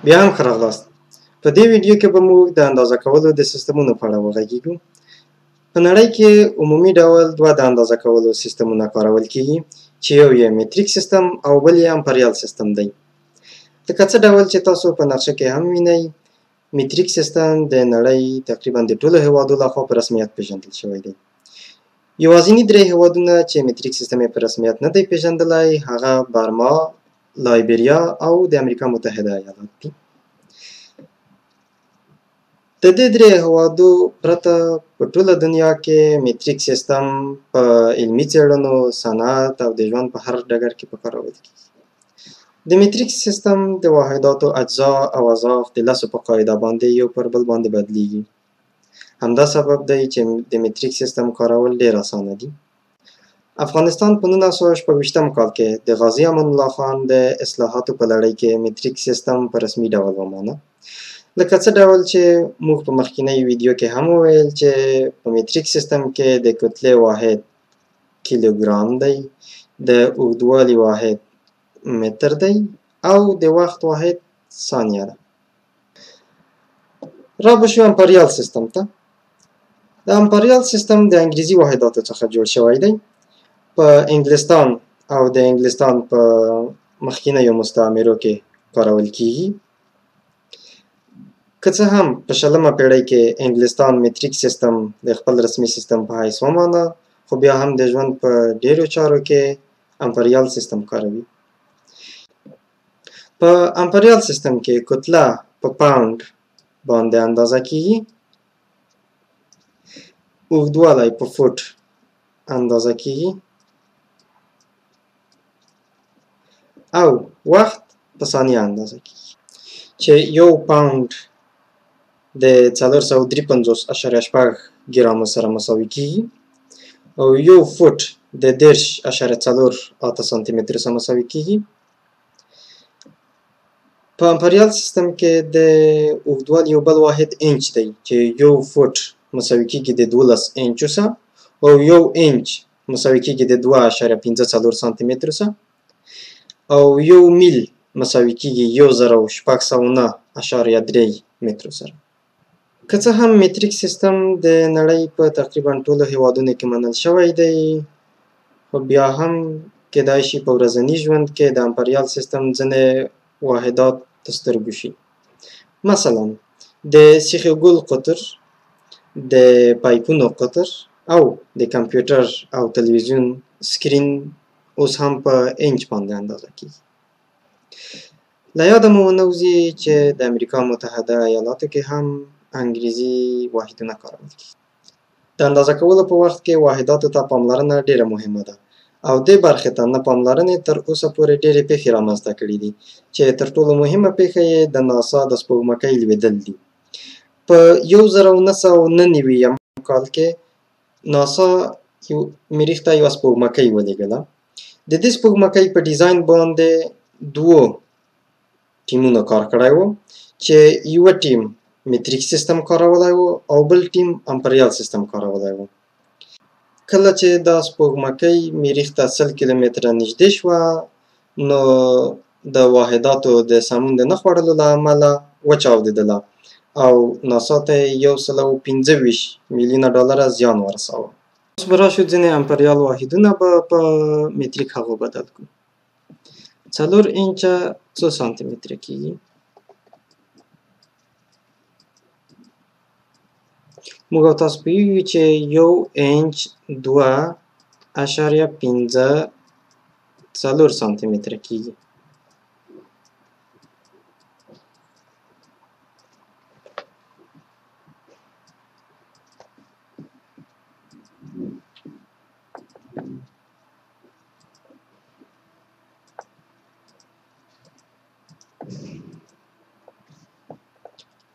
بیا هم ښه راغلاست. په دې ویډیو کې به موږ د اندازه کولو د سیستمونو په اړه وغږیږو. په نړۍ کې عمومي ډول دوه د اندازه کولو سیستمونه کارول کیږي چې یو یې متریک سیستم او بل یې امپریال سیستم دی. لکه څه ډول چې تاسو په نقشه کې هم وینئ، متریک سیستم د نړۍ تقریبا د ټولو هیوادو لخوا په رسمیت پیژندل شوی دی. یوازینی درې هیوادونه چې متریک سیستم یې په رسمیت نه دی پیژندلی هغه برما، لایبریا او د امریکا متحده ایالات دي. د دې درې هیوادو پرته په ټوله دنیا کې متریک سیستم په علمي څېړنو، صنعت او د ژوند په هر ډګر کې په کارول کیږي. د متریک سیستم د واحداتو اجزا او اضعاف د لسو په قاعده باندې یو پر بل باندې بدلیږي. همدا سبب دی چې د متریک سیستم کارول ډیر اسانه دي. افغانستان په 1926 کال کې د غازي امان الله خان د اصلاحاتو په لړۍ کې متریک سیستم په رسمي ډول ومانه. لکه څه ډول چې موږ په مخکینی ویډیو کې هم وویل چې په متریک سیستم کې د کتلې واحد کیلوګرام دی، د اوږدوالي واحد متر دی او د وخت واحد ثانیه ده. را به شو امپریال سیستم ته. د امپریال سیستم د انګریزي واحداتو څخه جوړ شوی دی. په انګلستان او د انګلستان په مخکینیو مستعمرو کې کارول کیږي. که څه هم په 20مه پېړۍ کې انګلستان متریک سیستم د خپل رسمي سیستم په حیث ومانه، خو بیا هم د ژوند په ډیرو چارو کې امپریال سیستم کاروي. په امپریال سیستم کې کتله په پاوند باندې اندازه کیږي، اوږدوالی په فوټ اندازه کیږي او وخت په ثانیه اندازه کیږي، چې یو پاوند د 453.8 ګرامو سره مساوي کیږي او یو فوټ د 10.48 سانتي مترو سره مساوي کیږي. په امپریال سیستم کې د اوږدوالي یو بل واحد انچ دی چې یو فوټ مساوي کیږي د 12 انچو سره او یو انچ مساوي کیږي د 2.54 سانتي مترو سره او یو میل مساوي کیږي 1609.3 مترو سره. که څه هم متریک سیستم د نړۍ په تقریبا ټولو هیوادونو کې منل شوی دی، خو بیا هم کیدای شي په ورځني ژوند کې د امپریال سیستم ځینې واحدات د سترګو شي. مثلا د سیخ ګل قطر، د پایپونو قطر او د کمپیوټر او تلویزیون سکرین اوس هم په انچ باندې اندازه کیږي. له یاده مو ونه وځي چې د امریکا متحده ایالاتو کې هم انګریزي واحدونه کارول کیږي. د اندازه کولو په وخت کې واحداتو ته پاملرنه ډیره مهمه ده او دې برخې ته نه پاملرنې تر اوسه پورې ډیرې پیښې رامنځته کړي دي چې تر ټولو مهمه پیښه یې د ناسا د سپوږمکۍ لویدل دي. په 1999 کال کې ناسا مریخ ته یوه سپوږمکۍ ولېږله. د دې سپوږمکۍ په ډیزاین باندې دوو ټیمونو کار کړی و چې یوه ټیم متریک سیستم کارولی و او بل ټیم امپریال سیستم کارولی و. کله چې دا سپوږمکۍ مریخ ته 100 کیلومتره نږدې شوه نو د واحداتو د سمون د نه خوړلو له امله وچاودېدله او ناسا ته یې 125 میلیونه ډالره زیان ورساوه. اوس به راشو ځینې امپریال واحدونه به په متریک هغو بدل کړو. 4 انچه 2 سانتي متره کیږي. موږ او تاسو پوهیږو چې 1 انچ 2.54 سانتي متره کیږي.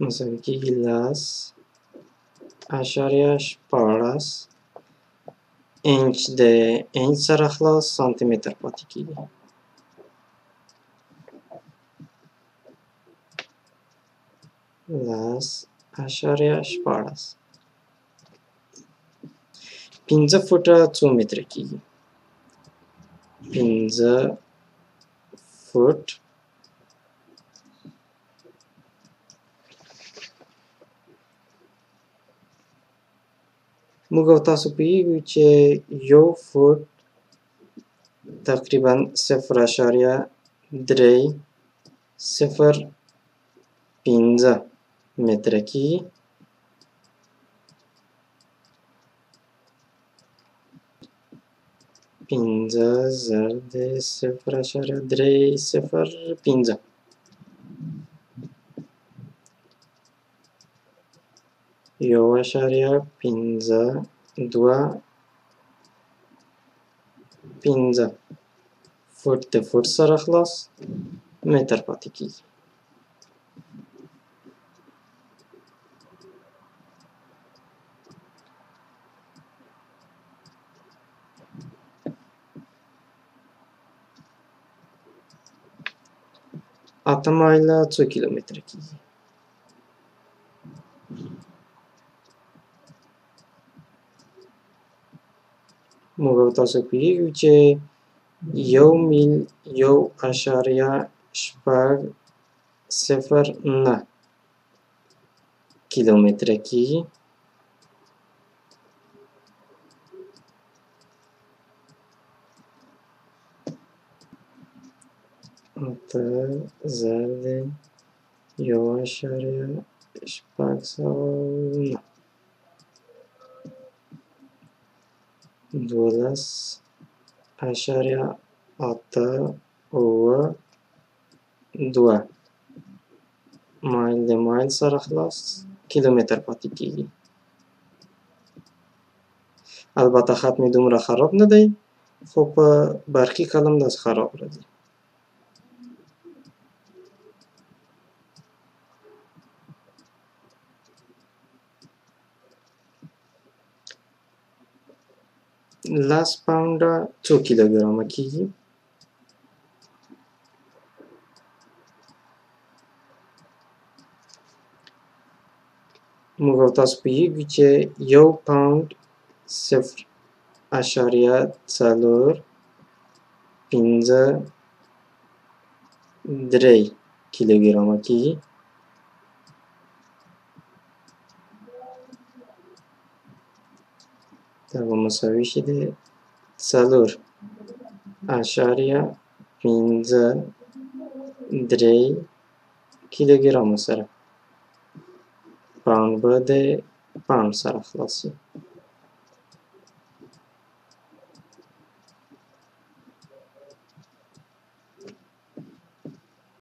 مساوي کیږي 10.14 انچ د انچ سره خلاص سانتي متر پاتې کیږي. لس اشاریه شپاړس 5 فوټه 2 متره کیږي. 5 فوټ موږ او تاسو پوهیږو چې یو فوټ تقریبا 0.305 متره کیږي. پنځه ضرب د 0.305 1.525 فوټ د فوټ سره خلاص متر پاتې کیږي. اته مایله څو کیلومتره کیږي. موږ او تاسو پوهیږو چې یو میل 1.609 کیلومتره کیږي. اته ضرب د 1.609 12.892 مایل د مایل سره خلاص کیلومتر پاتې کیږي. البته خط مې دومره خراب نه دی، خو په برقي قلم داسې خراب راځي. لس پاونډه څو کیلوګرامه کیږي. موږ او تاسو پوهیږو چې یو پاونډ 0.453 کیلوګرامه کیږي. دا به مساوي شي د 4.53 کیلوګرامه سره. پاونډ به د پاونډ سره خلاص شي.